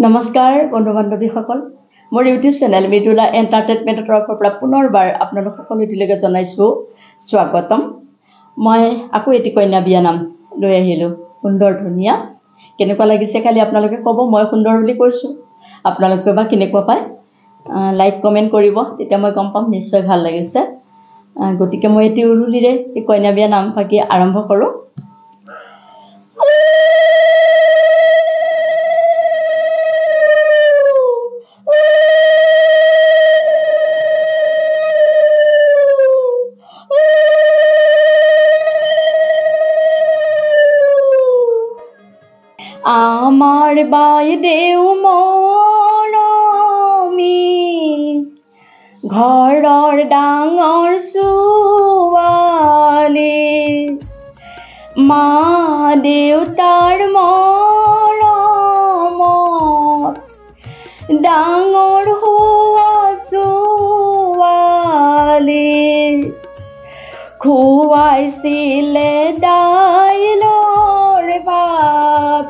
নমস্কাৰ বন্ধু বান্ধৱীসকল মোৰ ইউটিউব চেনেল মৃদুলা এণ্টাৰটেইনমেণ্টৰ তৰফৰ পৰা পুনৰবাৰ আপোনালোক সকলোলৈকে জনাইছোঁ স্বাগতম। মই আকৌ এটি কন্যা বিয়া নাম লৈ আহিলোঁ, সুন্দৰ ধুনীয়া। কেনেকুৱা লাগিছে খালি আপোনালোকে ক'ব, মই সুন্দৰ বুলি কৈছোঁ, আপোনালোকে বা কেনেকুৱা পায় লাইক কমেণ্ট কৰিব, তেতিয়া মই গম পাম নিশ্চয় ভাল লাগিছে। গতিকে মই এটি উৰুলিৰে এই কন্যা বিয়া নাম ফাকি আৰম্ভ কৰোঁ। আমাৰ বাইদেউ মৰমী ঘৰৰ ডাঙৰ ছোৱালী, মা দেউতাৰ মৰমত ডাঙৰ হোৱা ছোৱালী, খুৱাইছিলে দাইলৰ ভাত,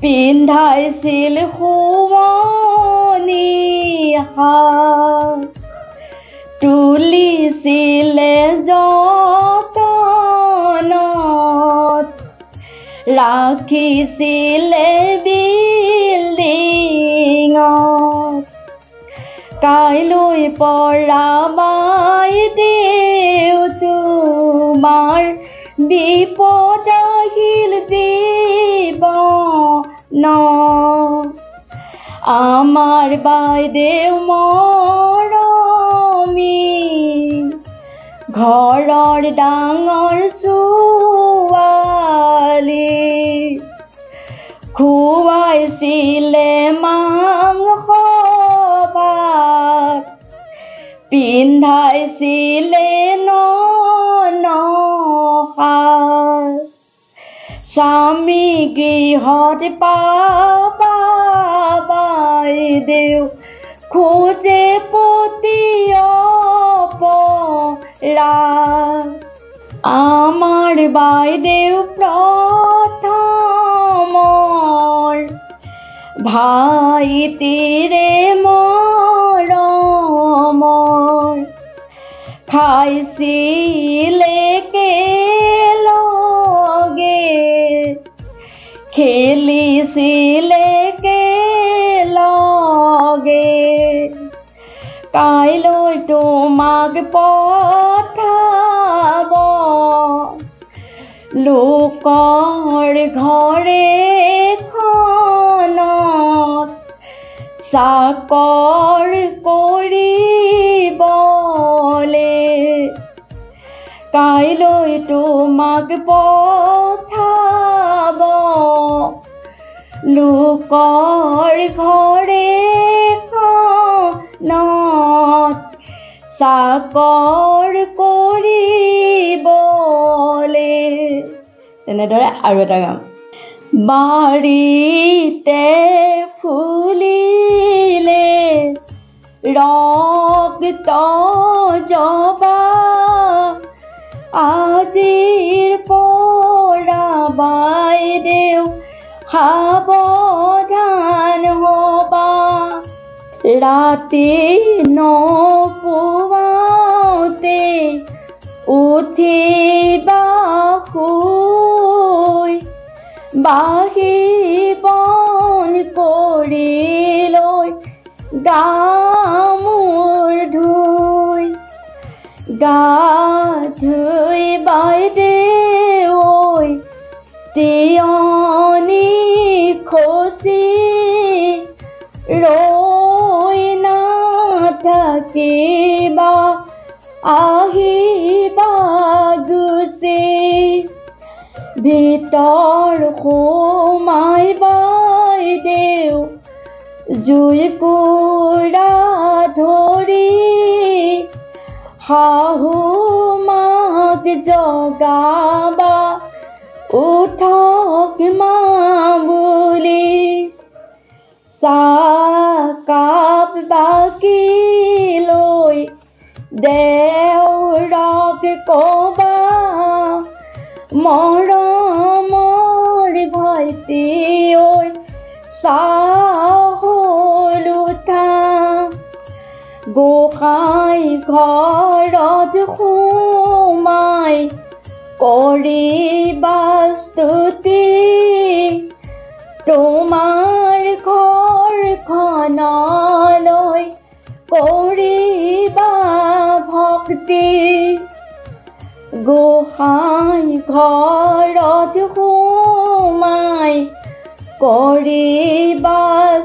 পিন্ধাইছিল শুৱনি সাজ, তুলিছিলে যতনত, ৰাখিছিলে বিল্ডিঙত। কাইলৈ পৰা বাইদেউ তোমাৰ বিপদ আহিল জীৱনত, আমাৰ বাইদেউ মৰমী ঘৰৰ ডাঙৰ ছোৱালী, খুৱাইছিলে মাংস ভাত, পিন্ধাইছিলে ন সাজ, স্বামী গৃহত পাবা বাইদেউ খোজে পতি অপৰাধ, আমাৰ বাইদেউ প্ৰথমৰ ভাইটিৰে মৰমৰ, খাইছিলে একেলগে, খেলিছিলে একেলগে। কাইলৈ তোমাক পঠাব লোকৰ ঘৰে খনত, চাকৰ কৰিবলে, কাইলৈ তোমাক পঠাব লোকৰ ঘৰে খনত, চাকৰ কৰিবলে। তেনেদৰে আৰু এটা গাম। বাৰীতে ফুলিলে ৰক্ত জবা, আজিৰ পৰা বাইদেউ সাৱধান হবা, ৰাতি নপুৱাওতে উঠিবা শুই, বাহি বন কৰি লৈ গা মূৰ ধুই, গা ধুই বাইদেউ তিয়নি খচি ৰৈ নাথাকিবা, আহিবা গুচি, ভিতৰ সোমাই বাইদেউ জুইকুৰা ধৰি, শাহু মাক জগাবা উঠক মা বুলি, চাহকাপ বাকি লৈ দেউৰক ক'বা, মৰমৰ ভাইটি ঐ চাউল উঠা গোসাঁই ঘৰত সোমাই কৰিবা স্তুতি তোমাৰ ঘৰখনলৈ কৰিবা ভক্তি গোসাঁই ঘৰত সোমাই কৰিবা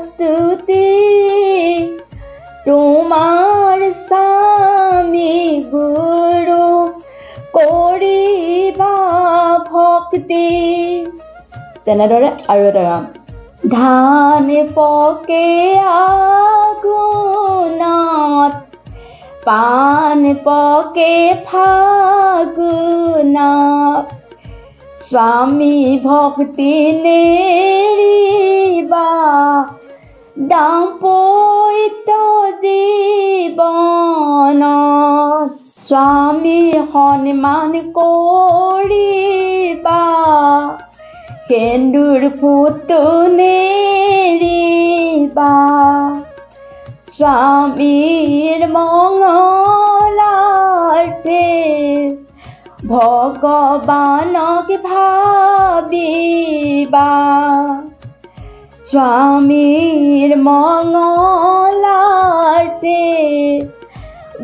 স্তুতি তোমাৰ স্বামী গুৰু কৰিবা ভক্তি তেনেদৰে আৰু এটা গান ধান পকে আঘোণত পান পকে ফাগুণত স্বামী ভক্তি নেৰিবা দাম্পত্য জীৱনত স্বামী সন্মান কৰিবা সেন্দুৰ ফুটো নেৰিবা স্বামীৰ মংগলাৰ্থে ভগৱানক ভাবিবা স্বামীৰ মংগলাৰ্থে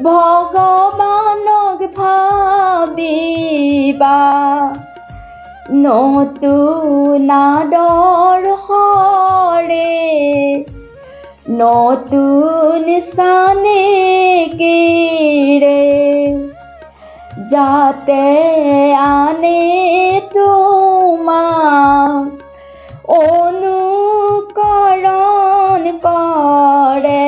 ভগৱানক ভাবিবা নতুন আদৰ্শৰে নতুন চানেকিৰে যাতে আনে তোমাক অনুকৰণ কৰে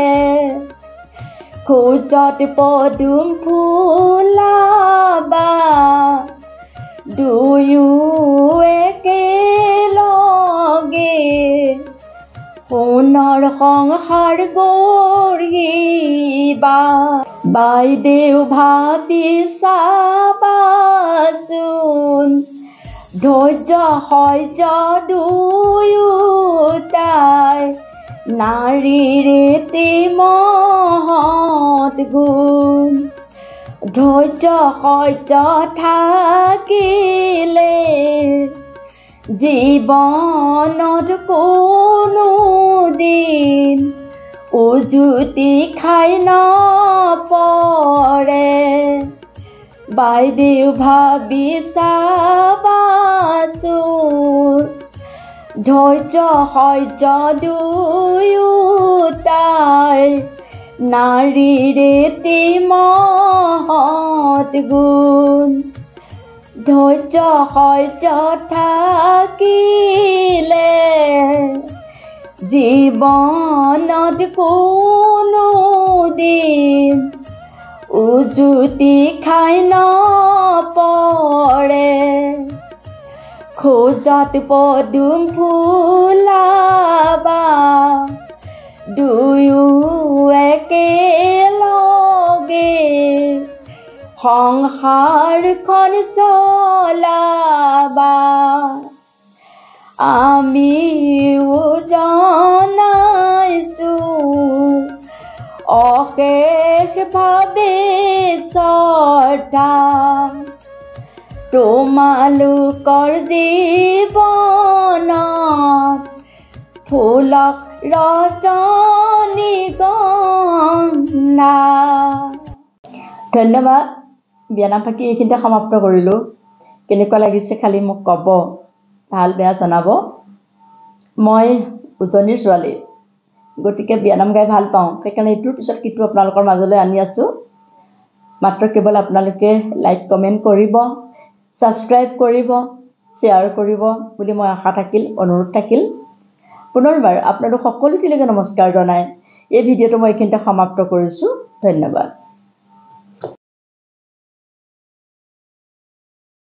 খোজত পদুম ফুলাবা দুয়ো একেলগে সোণৰ সংসাৰ গঢ়িবা বাইদেউ ভাবি চাবাচোন ধৈৰ্য সহ্য দুয়োটাই নাৰীৰ এটি মহৎ গুণ ধৈৰ্য সহ্য থাকিলে জীৱনত কোনো দিন উজুতি খাই নপৰে বাইদেউ ভাবি চাবাচোন ধৈৰ্য সহ্য দুয়োটাই নাৰীৰ এটি মহৎ গুণ ধৈৰ্য সহ্য থাকিলে জীৱনত কোনো দিন উজুতি খাই নপৰে খোজত পদুম ফুলাবা দুয়ো একেলগে সংসাৰখন চলাবা আমিও জনাইছো অশেষভাৱে শ্ৰদ্ধা তোমালোকৰ জীৱনত ফুলক ৰজনীগন্ধা ধন্যবাদ বিয়ানাম ফাঁকি এইখিনিতে সমাপ্ত কৰিলোঁ কেনেকুৱা লাগিছে খালি মোক ক'ব ভাল বেয়া জনাব মই উজনিৰ ছোৱালী গতিকে বিয়ানাম গাই ভাল পাওঁ সেইকাৰণে এইটোৰ পিছত কিটো আপোনালোকৰ মাজলৈ আনি আছোঁ মাত্ৰ কেৱল আপোনালোকে লাইক কমেণ্ট কৰিব ছাবস্ক্ৰাইব কৰিব শ্বেয়াৰ কৰিব বুলি মই আশা থাকিল অনুৰোধ থাকিল পুনৰবাৰ আপোনালোক সকলোটিলৈকে নমস্কাৰ জনাই এই ভিডিঅ'টো মই এইখিনিতে সমাপ্ত কৰিছোঁ ধন্যবাদ